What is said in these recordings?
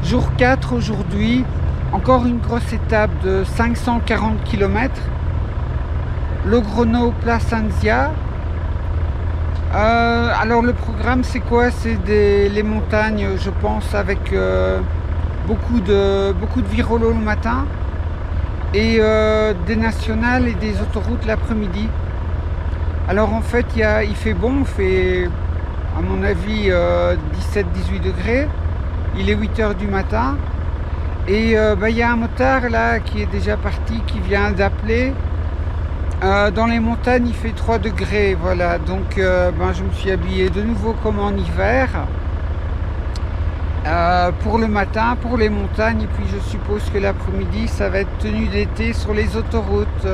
Jour 4 aujourd'hui, encore une grosse étape de 540 km. Logrono Placentia. Alors le programme c'est quoi? C'est les montagnes, je pense, avec beaucoup de virolo le matin et des nationales et des autoroutes l'après-midi. Alors en fait il fait bon, il fait à mon avis 17-18 degrés. Il est 8 heures du matin. Et il y a un motard là qui est déjà parti, qui vient d'appeler. Dans les montagnes il fait 3 degrés, voilà. Donc je me suis habillé de nouveau comme en hiver. Pour le matin, pour les montagnes. Et puis je suppose que l'après-midi ça va être tenue d'été sur les autoroutes.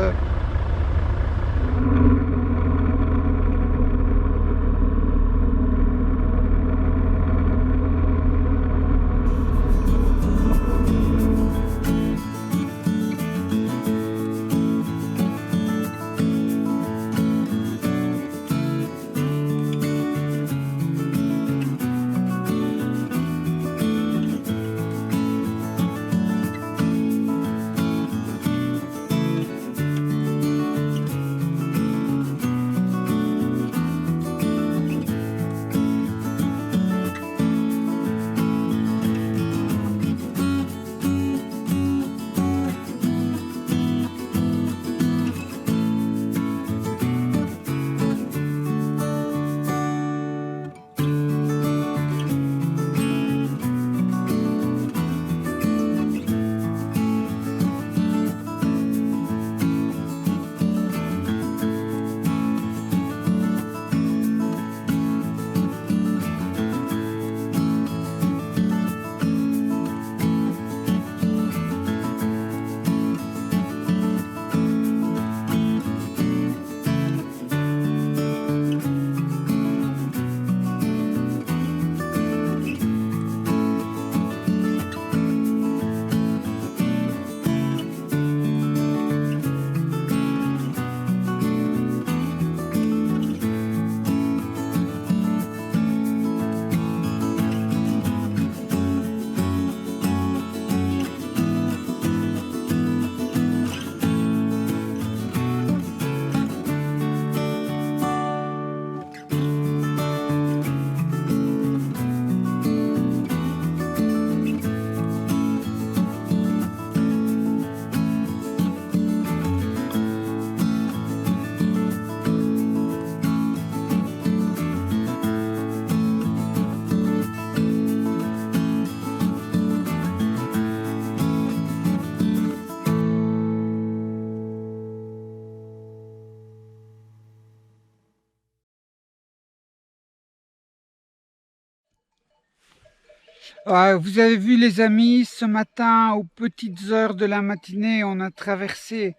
Vous avez vu les amis, ce matin, aux petites heures de la matinée, on a traversé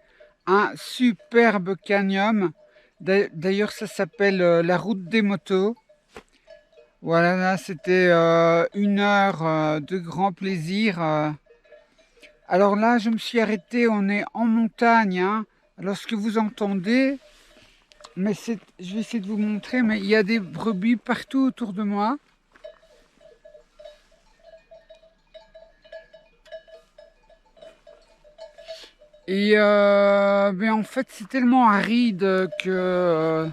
un superbe canyon. D'ailleurs, ça s'appelle la route des motos. Voilà, là, c'était 1 heure de grand plaisir. Alors là, je me suis arrêté, on est en montagne, hein. Alors, ce que vous entendez, je vais essayer de vous montrer, mais il y a des brebis partout autour de moi. Et en fait, c'est tellement aride que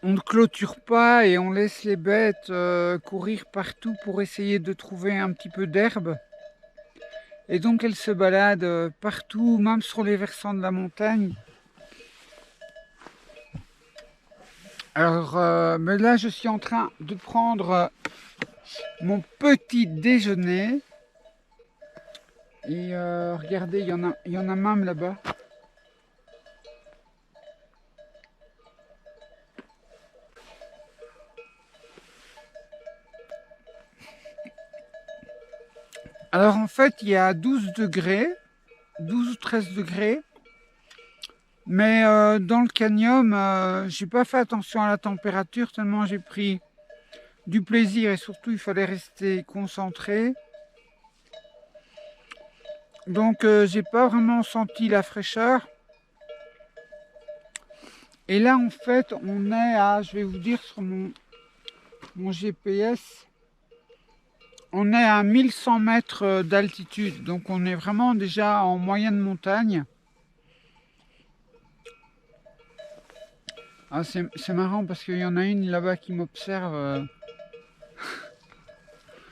on ne clôture pas et on laisse les bêtes courir partout pour essayer de trouver un petit peu d'herbe. Et donc elles se baladent partout, même sur les versants de la montagne. Alors, mais là, je suis en train de prendre mon petit déjeuner. Et regardez, il y en a même là-bas. Alors en fait, il y a 12 degrés, 12 ou 13 degrés. Mais dans le canyon, j'ai pas fait attention à la température tellement j'ai pris du plaisir et surtout il fallait rester concentré. Donc j'ai pas vraiment senti la fraîcheur. Et là en fait on est à, je vais vous dire sur mon GPS, on est à 1100 mètres d'altitude, donc on est vraiment déjà en moyenne montagne. Ah, c'est marrant parce qu'il y en a une là-bas qui m'observe.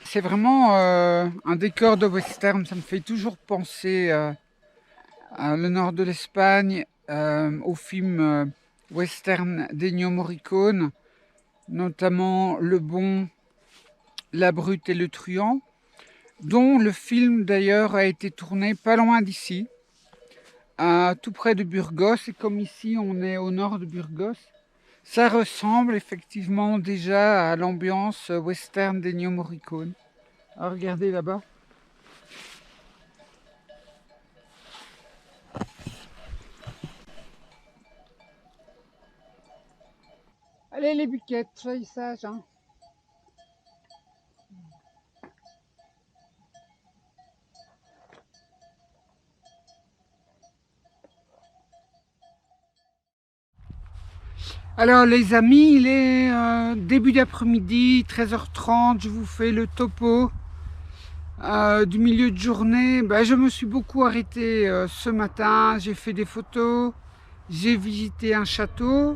C'est vraiment un décor de western, ça me fait toujours penser à le nord de l'Espagne, au film western d'Ennio Morricone, notamment Le Bon, La Brute et le Truand, dont le film d'ailleurs a été tourné pas loin d'ici, tout près de Burgos, et comme ici on est au nord de Burgos, ça ressemble effectivement déjà à l'ambiance western d'Ennio Morricone. Ah, regardez là-bas. Allez les biquettes, soyez sages, hein. Alors les amis, il est début d'après-midi, 13h30, je vous fais le topo du milieu de journée. Je me suis beaucoup arrêté ce matin, j'ai fait des photos, j'ai visité un château.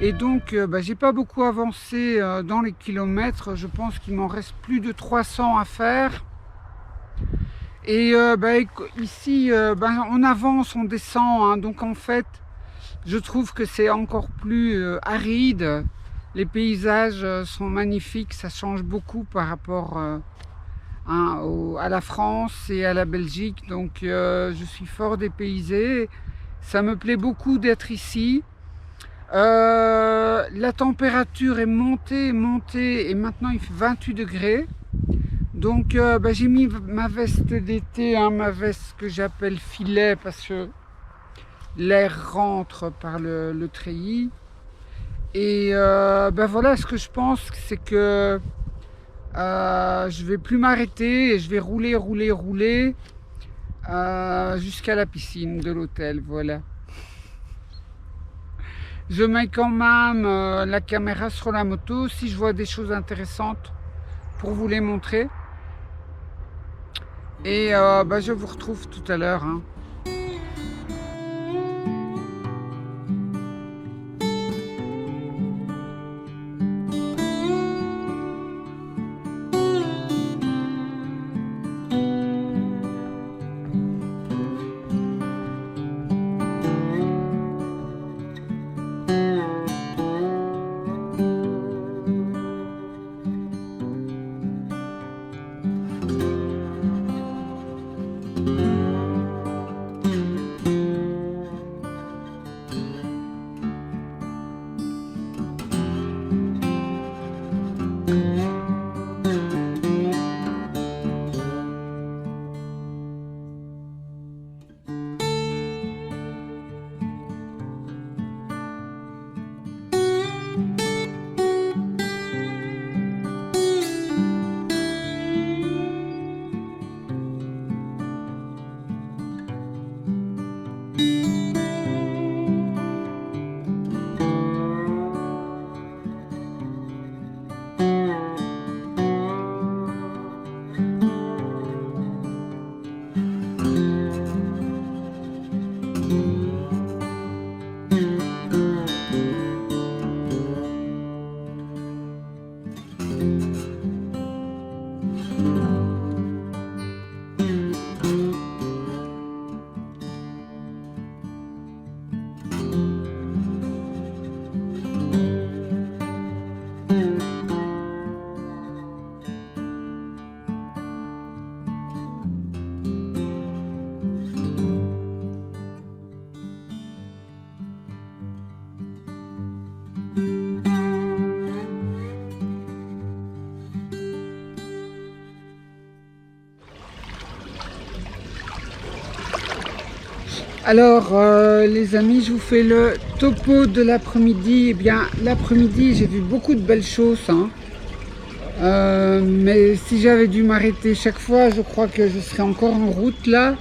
Et donc j'ai pas beaucoup avancé dans les kilomètres, je pense qu'il m'en reste plus de 300 à faire. Et ici, on avance, on descend, hein, donc en fait, je trouve que c'est encore plus aride. Les paysages sont magnifiques, ça change beaucoup par rapport à la France et à la Belgique. Donc je suis fort dépaysé. Ça me plaît beaucoup d'être ici. La température est montée et maintenant il fait 28 degrés. Donc j'ai mis ma veste d'été, hein, ma veste que j'appelle filet parce que l'air rentre par le treillis. Et voilà, ce que je pense, c'est que je vais plus m'arrêter et je vais rouler jusqu'à la piscine de l'hôtel. Voilà. Je mets quand même la caméra sur la moto si je vois des choses intéressantes pour vous les montrer. Et je vous retrouve tout à l'heure, hein. Alors les amis, je vous fais le topo de l'après-midi. Eh bien l'après-midi j'ai vu beaucoup de belles choses, hein. Mais si j'avais dû m'arrêter chaque fois, je crois que je serais encore en route là.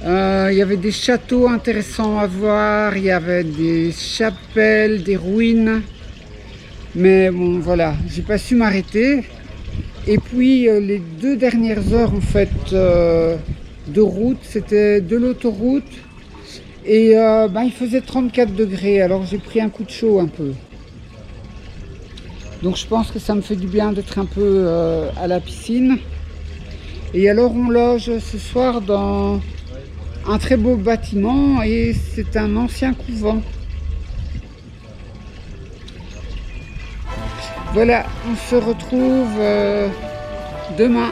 Il y avait des châteaux intéressants à voir, il y avait des chapelles, des ruines. Mais bon, voilà, j'ai pas su m'arrêter. Et puis les 2 dernières heures en fait de route, c'était de l'autoroute. Et il faisait 34 degrés, alors j'ai pris un coup de chaud un peu. Donc je pense que ça me fait du bien d'être un peu à la piscine. Et alors on loge ce soir dans un très beau bâtiment et c'est un ancien couvent. Voilà, on se retrouve demain.